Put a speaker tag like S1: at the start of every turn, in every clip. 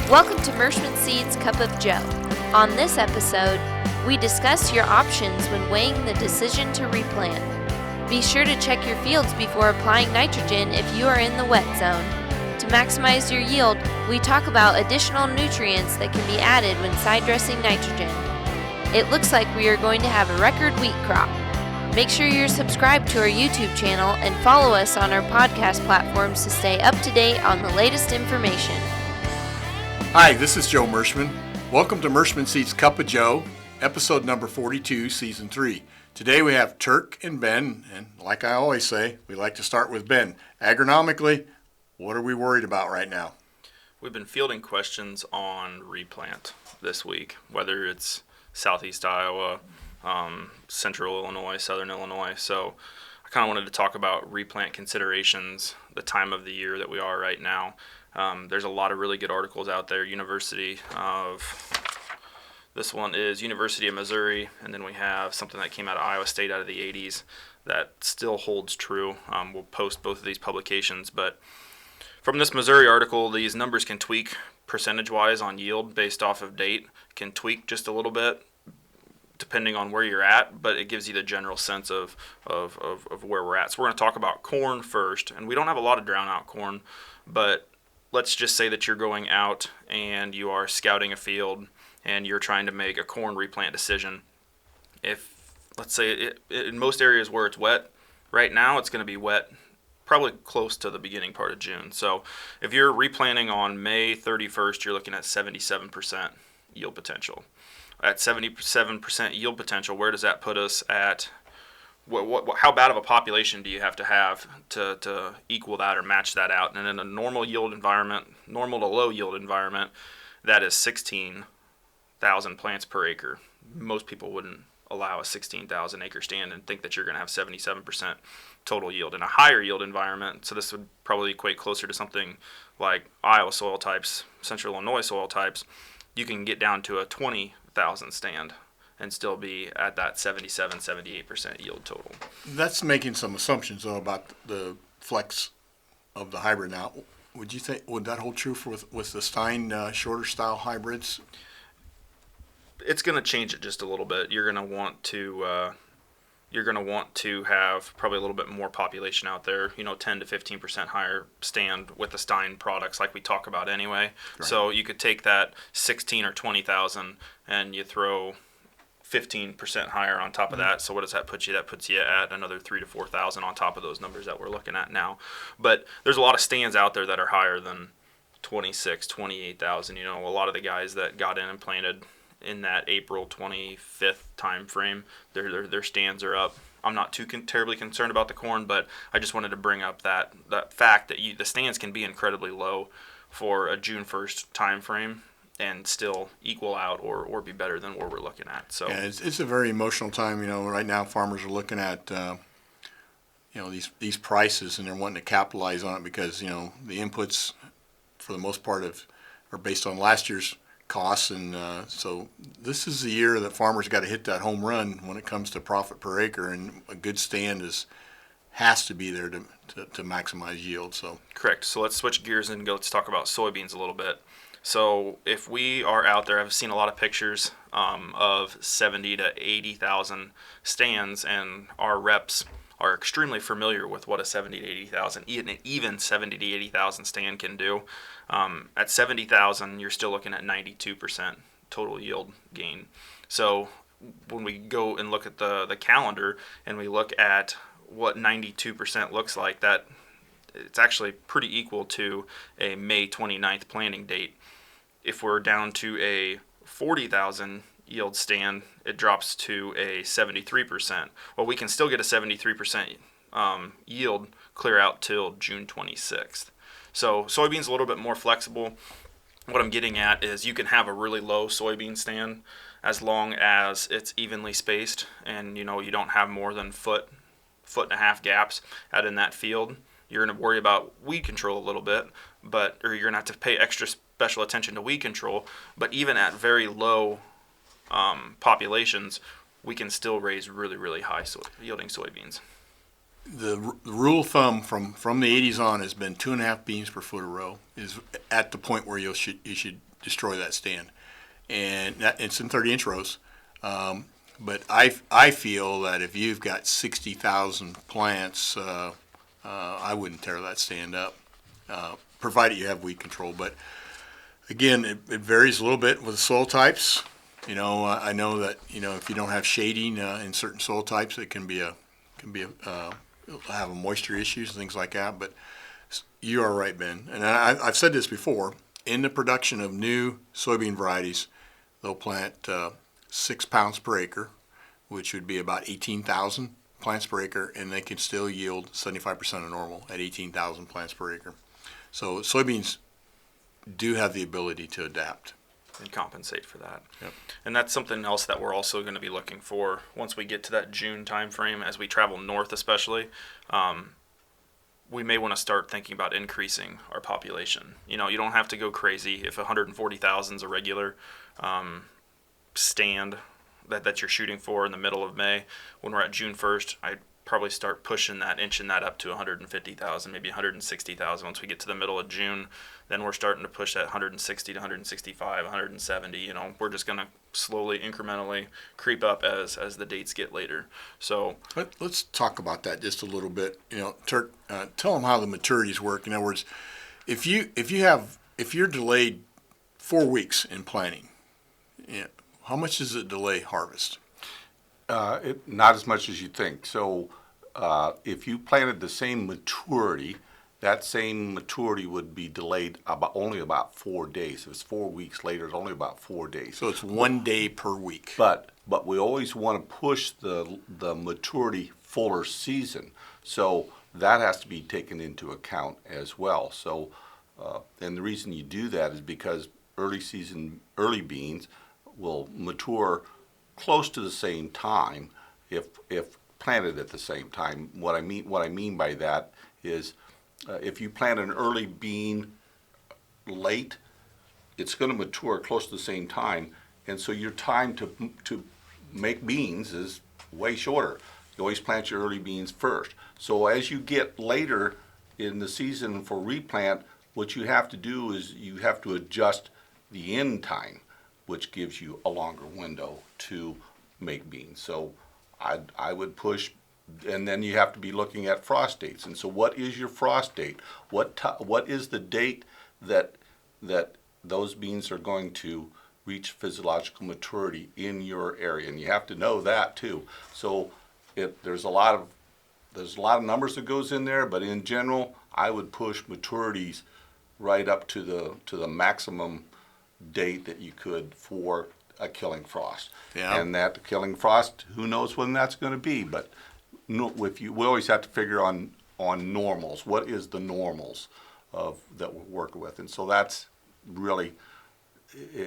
S1: Welcome to Mershman Seeds Cup of Joe. On this episode, we discuss your options when weighing the decision to replant. Be sure to check your fields before applying nitrogen if you are in the wet zone. To maximize your yield, we talk about additional nutrients that can be added when side dressing nitrogen. It looks like we are going to have a record wheat crop. Make sure you're subscribed to our YouTube channel and follow us on our podcast platforms to stay up to date on the latest information.
S2: Hi, this is Joe Mershman. Welcome to Mershman Seeds Cup of Joe, episode number 42, season 3. Today we have Turk and Ben, and like I always say, we like to start with Ben. Agronomically, what are we worried about right now?
S3: We've been fielding questions on replant this week, whether it's southeast Iowa, central Illinois, southern Illinois. So I kind of wanted to talk about replant considerations, the time of the year that we are right now. There's a lot of really good articles out there. This one is University of Missouri, and then we have something that came out of Iowa State out of the 80s that still holds true. We'll post both of these publications, but from this Missouri article, these numbers can tweak percentage-wise on yield based off of date, can tweak just a little bit depending on where you're at, but it gives you the general sense of where we're at. So we're going to talk about corn first, and we don't have a lot of drown-out corn, but let's just say that you're going out and you are scouting a field and you're trying to make a corn replant decision. If, let's say, in most areas where it's wet, right now it's going to be wet probably close to the beginning part of June. So if you're replanting on May 31st, you're looking at 77% yield potential. At 77% yield potential, where does that put us at? How bad of a population do you have to equal that or match that out? And in a normal yield environment, normal to low yield environment, that is 16,000 plants per acre. Most people wouldn't allow a 16,000 acre stand and think that you're going to have 77% total yield. In a higher yield environment, so this would probably equate closer to something like Iowa soil types, central Illinois soil types, you can get down to a 20,000 stand and still be at that 77-78% yield total.
S2: That's making some assumptions, though, about the flex of the hybrid. Now, would that hold true with the Stein shorter style hybrids?
S3: It's going to change it just a little bit. You're going to want to have probably a little bit more population out there, 10 to 15% higher stand with the Stein products like we talk about anyway. Right. So you could take that 16 or 20,000 and you throw 15% higher on top of that. So what does that put you? That puts you at another 3,000 to 4,000 on top of those numbers that we're looking at now. But there's a lot of stands out there that are higher than 26, 28,000. A lot of the guys that got in and planted in that April 25th time frame, their stands are up. I'm not too terribly concerned about the corn, but I just wanted to bring up that fact that the stands can be incredibly low for a June 1st time frame and still equal out or be better than where we're looking at. So
S2: yeah, it's a very emotional time. Right now farmers are looking at these prices, and they're wanting to capitalize on it because the inputs for the most part are based on last year's costs, and so this is the year that farmers got to hit that home run when it comes to profit per acre, and a good stand has to be there to maximize yield. So
S3: correct. So let's switch gears and let's talk about soybeans a little bit. So if we are out there, I've seen a lot of pictures of 70 to 80,000 stands, and our reps are extremely familiar with what a 70 to 80,000, even 70 to 80,000 stand can do. At 70,000, you're still looking at 92% total yield gain. So when we go and look at the calendar and we look at what 92% looks like, that it's actually pretty equal to a May 29th planting date. If we're down to a 40,000 yield stand, it drops to a 73%. Well, we can still get a 73% yield clear out till June 26th. So soybeans a little bit more flexible. What I'm getting at is you can have a really low soybean stand as long as it's evenly spaced and you don't have more than foot and a half gaps out in that field. You're going to worry about weed control a little bit, or you're going to have to pay extra special attention to weed control. But even at very low populations, we can still raise really, really high yielding soybeans.
S2: The rule of thumb from the 80s on has been 2.5 beans per foot a row is at the point where you should destroy that stand. And it's in 30-inch rows. But I feel that if you've got 60,000 plants, I wouldn't tear that stand up, provided you have weed control. But again, it varies a little bit with the soil types. I know that if you don't have shading in certain soil types, it can have moisture issues and things like that. But you are right, Ben. And I've said this before. In the production of new soybean varieties, they'll plant 6 pounds per acre, which would be about 18,000 plants per acre, and they can still yield 75% of normal at 18,000 plants per acre. So soybeans do have the ability to adapt
S3: and compensate for that.
S2: Yep.
S3: And that's something else that we're also going to be looking for once we get to that June timeframe, as we travel north especially. We may want to start thinking about increasing our population. You don't have to go crazy if 140,000 is a regular stand that you're shooting for in the middle of May. When we're at June 1st, I'd probably start inching that up to 150,000, maybe 160,000. Once we get to the middle of June, then we're starting to push at 160 to 165, 170. We're just going to slowly, incrementally creep up as the dates get later. So
S2: let's talk about that just a little bit. Turk, tell them how the maturities work. In other words, if you're delayed 4 weeks in planting, how much does it delay harvest?
S4: Not as much as you think. So if you planted the same maturity, that same maturity would be delayed only about 4 days. If it's 4 weeks later, it's only about 4 days.
S2: So it's 1 day per week.
S4: But we always want to push the maturity fuller season. So that has to be taken into account as well. So and the reason you do that is because early beans will mature close to the same time if planted at the same time. What I mean by that is if you plant an early bean late, it's going to mature close to the same time, and so your time to make beans is way shorter. You always plant your early beans first. So as you get later in the season for replant, what you have to do is you have to adjust the end time, which gives you a longer window to make beans. So I would push, and then you have to be looking at frost dates. And so what is your frost date? What is the date that those beans are going to reach physiological maturity in your area? And you have to know that too. So there's a lot of numbers that goes in there, but in general, I would push maturities right up to the maximum date that you could for a killing frost.
S2: Yeah.
S4: And that killing frost, who knows when that's going to be, but we always have to figure on normals. What is the normals that we're working with? And so that's really,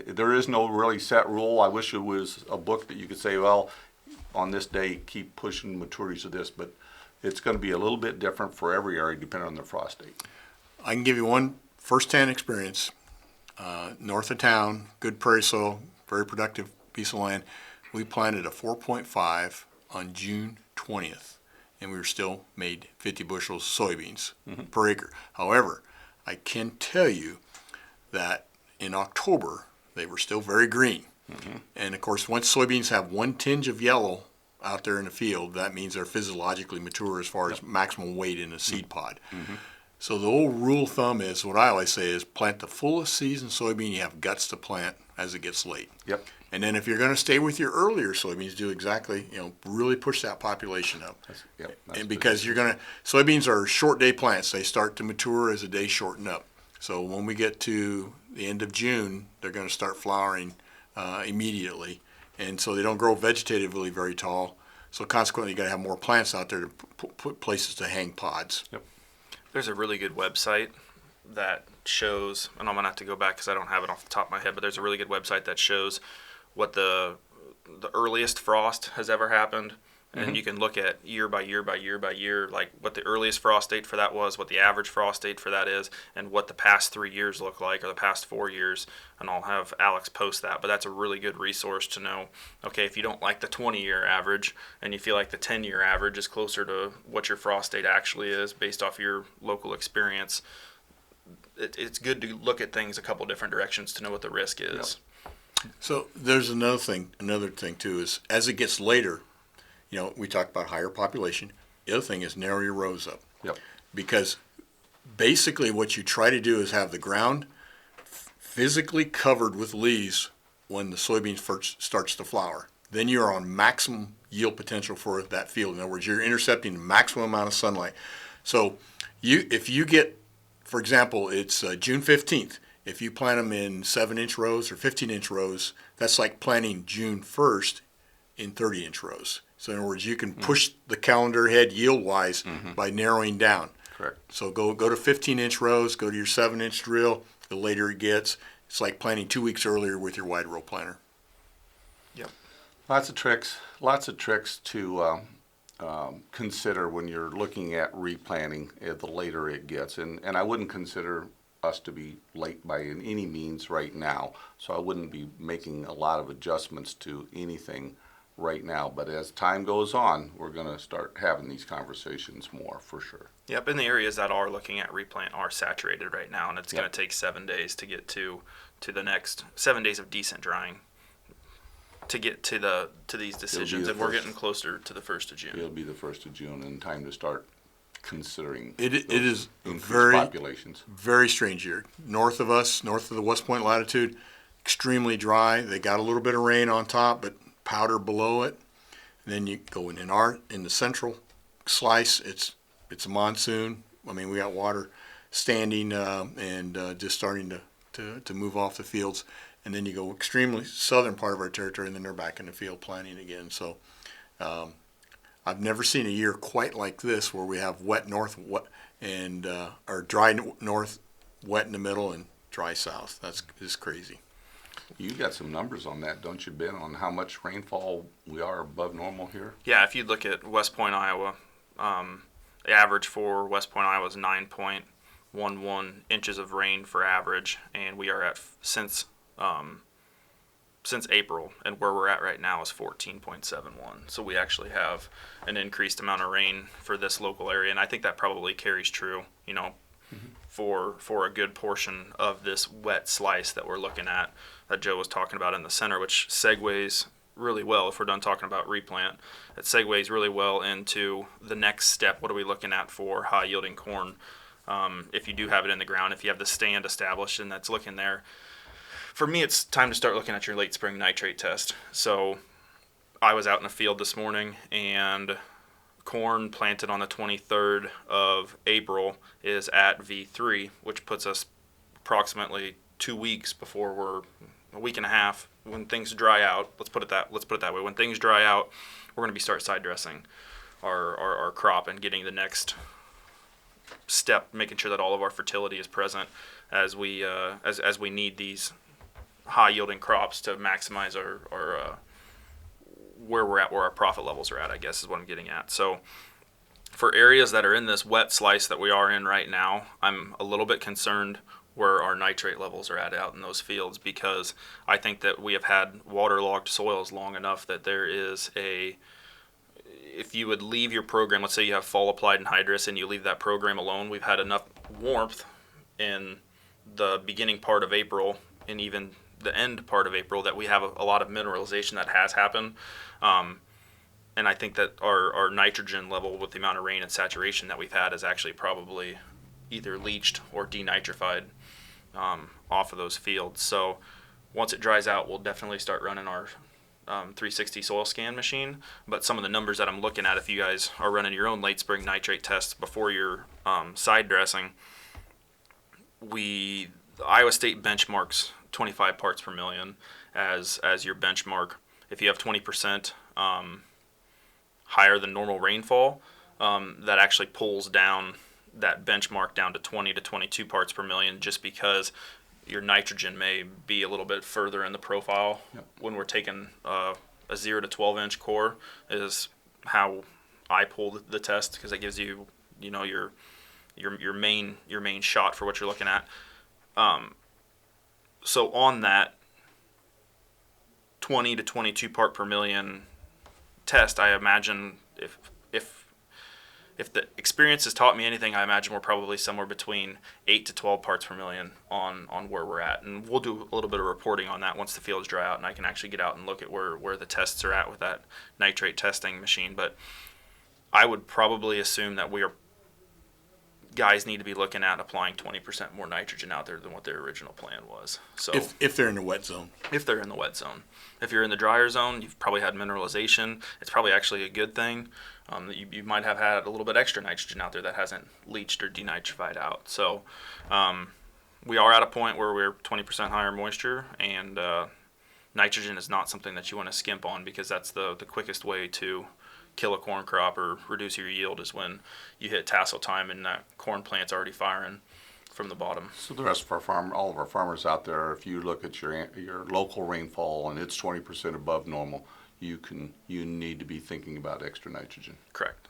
S4: there is no really set rule. I wish it was a book that you could say, well, on this day keep pushing maturities of this, but it's going to be a little bit different for every area depending on the frost date.
S2: I can give you one first-hand experience. North of town, good prairie soil, very productive piece of land. We planted a 4.5 on June 20th, and we were still made 50 bushels of soybeans per acre. However, I can tell you that in October, they were still very green. And of course, once soybeans have one tinge of yellow out there in the field, that means they're physiologically mature as far as maximum weight in a seed pod. So the old rule of thumb is, what I always say is, plant the fullest season soybean you have guts to plant as it gets late.
S4: Yep.
S2: And then if you're going to stay with your earlier soybeans, do exactly, really push that population up. And because soybeans are short day plants. They start to mature as the days shorten up. So when we get to the end of June, they're going to start flowering immediately. And so they don't grow vegetatively very tall. So consequently, you got to have more plants out there to put places to hang pods.
S4: Yep.
S3: There's a really good website that shows, and I'm going to have to go back because I don't have it off the top of my head, but there's a really good website that shows what the earliest frost has ever happened. And you can look at year by year by year by year, like what the earliest frost date for that was, what the average frost date for that is, and what the past 3 years look like, or the past 4 years. And I'll have Alex post that. But that's a really good resource to know, okay, if you don't like the 20-year average and you feel like the 10-year average is closer to what your frost date actually is based off your local experience, it's good to look at things a couple different directions to know what the risk is.
S2: So there's another thing too is as it gets later, we talk about higher population. The other thing is narrow your rows up.
S4: Yep.
S2: Because basically what you try to do is have the ground physically covered with leaves when the soybean first starts to flower. Then you're on maximum yield potential for that field. In other words, you're intercepting the maximum amount of sunlight. So if you get, for example, it's June 15th. If you plant them in 7-inch rows or 15-inch rows, that's like planting June 1st in 30-inch rows. So in other words, you can push the calendar ahead yield-wise by narrowing down.
S4: Correct.
S2: So go to 15-inch rows, go to your 7-inch drill. The later it gets, it's like planting 2 weeks earlier with your wide row planter.
S3: Yep.
S4: Lots of tricks to consider when you're looking at replanting the later it gets. And I wouldn't consider us to be late by any means right now. So I wouldn't be making a lot of adjustments to anything right now. But as time goes on, we're going to start having these conversations more for sure.
S3: Yep, and the areas that are looking at replant are saturated right now, and it's going to take 7 days to get to the next 7 days of decent drying to get to these decisions, and we're getting closer to the 1st of June.
S4: It'll be the 1st of June, and time to start considering
S2: It is
S4: increased populations.
S2: very strange year. North of us, north of the West Point latitude, extremely dry. They got a little bit of rain on top, but powder below it. And then you go in the central slice, it's a monsoon. I mean, we got water standing and just starting to move off the fields. And then you go extremely southern part of our territory, and then they're back in the field planting again. So I've never seen a year quite like this where we have wet north, or dry north, wet in the middle, and dry south. That's just crazy.
S4: You got some numbers on that, don't you, Ben, on how much rainfall we are above normal here?
S3: Yeah, if you look at West Point, Iowa, the average for West Point, Iowa is 9.11 inches of rain for average, and we are at since April, and where we're at right now is 14.71. So we actually have an increased amount of rain for this local area, and I think that probably carries true, for a good portion of this wet slice that we're looking at that Joe was talking about in the center, which segues really well, if we're done talking about replant, it segues really well into the next step. What are we looking at for high yielding corn? If you do have it in the ground, if you have the stand established and that's looking there, for me, it's time to start looking at your late spring nitrate test. So I was out in the field this morning, and corn planted on the 23rd of April is at V3, which puts us approximately 2 weeks before we're a week and a half when things dry out. Let's put it that way. When things dry out, we're going to start side dressing our crop and getting the next step, making sure that all of our fertility is present as we need these high yielding crops to maximize our where we're at, where our profit levels are at, I guess is what I'm getting at. So for areas that are in this wet slice that we are in right now, I'm a little bit concerned where our nitrate levels are at out in those fields, because I think that we have had waterlogged soils long enough that there is if you would leave your program, let's say you have fall applied anhydrous and you leave that program alone, we've had enough warmth in the beginning part of April and even the end part of April that we have a lot of mineralization that has happened. And I think that our nitrogen level with the amount of rain and saturation that we've had is actually probably either leached or denitrified off of those fields. So once it dries out, we'll definitely start running our 360 soil scan machine. But some of the numbers that I'm looking at, if you guys are running your own late spring nitrate tests before your side dressing, the Iowa State benchmarks 25 parts per million as your benchmark. If you have 20% higher than normal rainfall, that actually pulls down that benchmark down to 20 to 22 parts per million, just because your nitrogen may be a little bit further in the profile. Yep. When we're taking a 0 to 12 inch core is how I pull the test, because it gives you your main shot for what you're looking at. So on that 20 to 22 part per million test, I imagine if the experience has taught me anything, I imagine we're probably somewhere between 8 to 12 parts per million on where we're at. And we'll do a little bit of reporting on that once the fields dry out and I can actually get out and look at where the tests are at with that nitrate testing machine. But I would probably assume that guys need to be looking at applying 20% more nitrogen out there than what their original plan was. So
S2: if they're in the wet zone.
S3: If they're in the wet zone. If you're in the drier zone, you've probably had mineralization. It's probably actually a good thing. You might have had a little bit extra nitrogen out there that hasn't leached or denitrified out. So we are at a point where we're 20% higher moisture, and nitrogen is not something that you want to skimp on, because that's the quickest way to kill a corn crop or reduce your yield is when you hit tassel time and that corn plant's already firing from the bottom.
S4: So the rest of all of our farmers out there, if you look at your local rainfall and it's 20% above normal, you need to be thinking about extra nitrogen.
S3: Correct.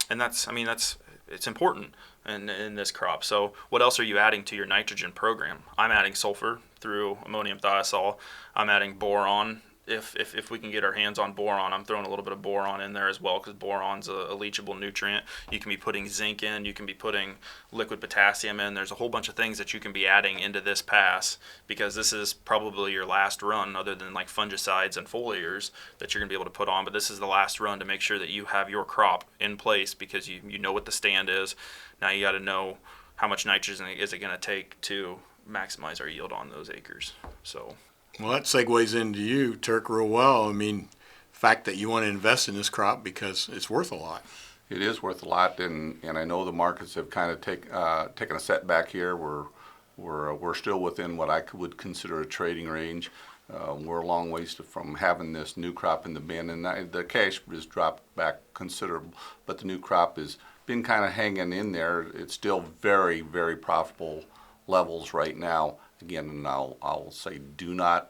S3: And it's important in this crop. So what else are you adding to your nitrogen program? I'm adding sulfur through ammonium thiazole. I'm adding boron. If we can get our hands on boron, I'm throwing a little bit of boron in there as well, because boron's a leachable nutrient. You can be putting zinc in, you can be putting liquid potassium in. There's a whole bunch of things that you can be adding into this pass, because this is probably your last run, other than like fungicides and foliars that you're going to be able to put on. But this is the last run to make sure that you have your crop in place, because you know what the stand is. Now you got to know how much nitrogen is it going to take to maximize our yield on those acres. So.
S2: Well, that segues into you, Turk, real well. I mean, the fact that you want to invest in this crop because it's worth a lot.
S4: It is worth a lot, and I know the markets have kind of taken a setback here. We're still within what I would consider a trading range. We're a long ways from having this new crop in the bin, and the cash has dropped back considerable, but the new crop has been kind of hanging in there. It's still very, very profitable levels right now. Again, and I'll say,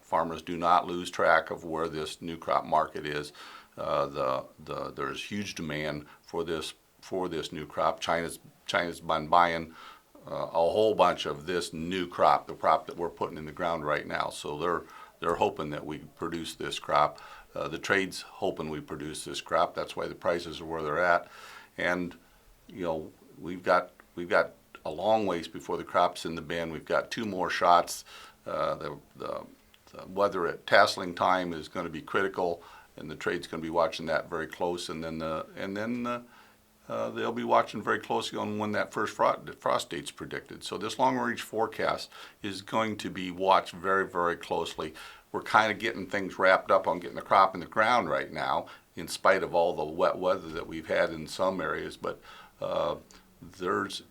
S4: farmers do not lose track of where this new crop market is. There's huge demand for this new crop. China's been buying a whole bunch of this new crop, the crop that we're putting in the ground right now. So they're hoping that we produce this crop. The trade's hoping we produce this crop. That's why the prices are where they're at. And we've got a long ways before the crop's in the bin. We've got 2 more shots. The weather at tasseling time is going to be critical, and the trade's going to be watching that very close. And then they'll be watching very closely on when that first frost date's predicted. So this long-range forecast is going to be watched very, very closely. We're kind of getting things wrapped up on getting the crop in the ground right now, in spite of all the wet weather that we've had in some areas. But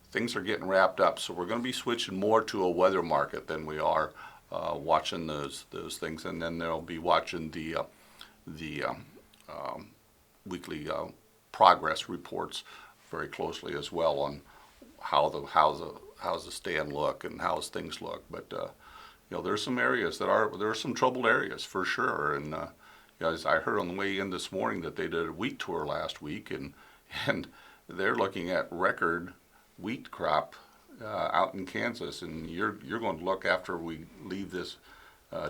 S4: things are getting wrapped up, so we're going to be switching more to a weather market than we are watching those things, and then they'll be watching the weekly progress reports very closely as well on how's the stand look and how's things look. But there's some areas there are some troubled areas for sure, and as I heard on the way in this morning that they did a wheat tour last week, and they're looking at record wheat crop out in Kansas, and you're going to look after we leave this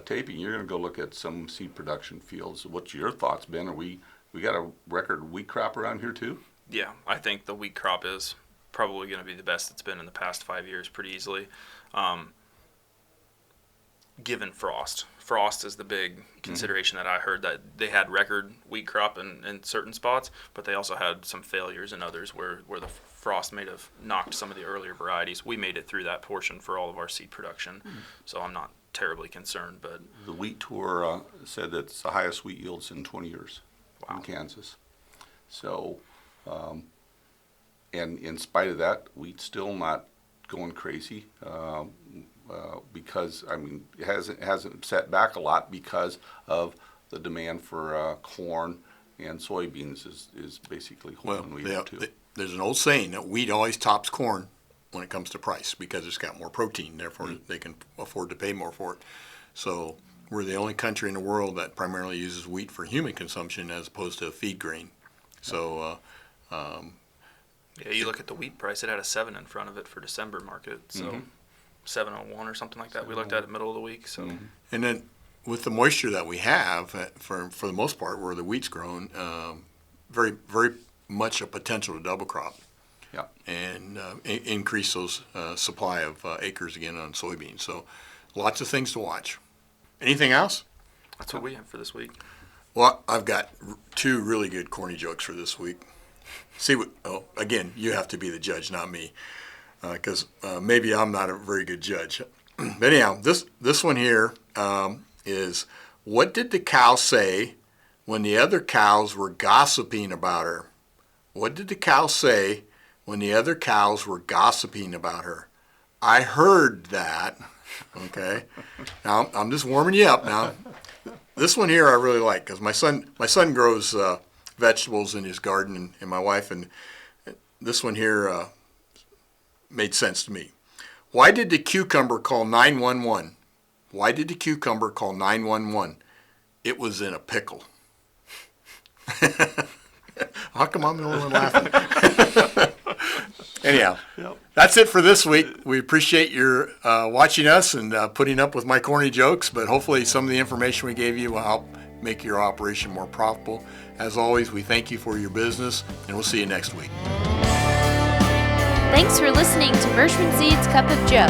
S4: taping. You're going to go look at some seed production fields. What's your thoughts, Ben? We got a record wheat crop around here too?
S3: Yeah, I think the wheat crop is probably going to be the best it's been in the past 5 years, pretty easily. Given frost is the big consideration that I heard, that they had record wheat crop in certain spots, but they also had some failures in others where the frost may have knocked some of the earlier varieties. We made it through that portion for all of our seed production, so I'm not terribly concerned. But
S4: the wheat tour said that it's the highest wheat yields in 20 years in Kansas. So, and in spite of that, wheat's still not going crazy. Because it hasn't set back a lot because of the demand for corn and soybeans is basically holding wheat up too.
S2: There's an old saying that wheat always tops corn when it comes to price, because it's got more protein, therefore they can afford to pay more for it. So we're the only country in the world that primarily uses wheat for human consumption as opposed to a feed grain. So
S3: you look at the wheat price; it had a 7 in front of it for December market. So. 701 or something like that. We looked at it middle of the week. So,
S2: and then with the moisture that we have, for the most part, where the wheat's grown, very, very much a potential to double crop
S4: Yeah.
S2: and increase those supply of acres again on soybeans. So lots of things to watch. Anything else?
S3: That's what we have for this week.
S2: Well, I've got two really good corny jokes for this week. See what? Oh, again, you have to be the judge, not me, because maybe I'm not a very good judge. But anyhow, this one here is, what did the cow say when the other cows were gossiping about her? What did the cow say when the other cows were gossiping about her? I heard that. Okay. Now I'm just warming you up now. This one here I really like because my son grows vegetables in his garden and my wife, and this one here made sense to me. Why did the cucumber call 911? Why did the cucumber call 911? It was in a pickle. How come I'm the only one laughing? Anyhow, that's it for this week. We appreciate your watching us and putting up with my corny jokes, but hopefully some of the information we gave you will help make your operation more profitable. As always, we thank you for your business, and we'll see you next week.
S1: Thanks for listening to Mershman Seeds Cup of Joe.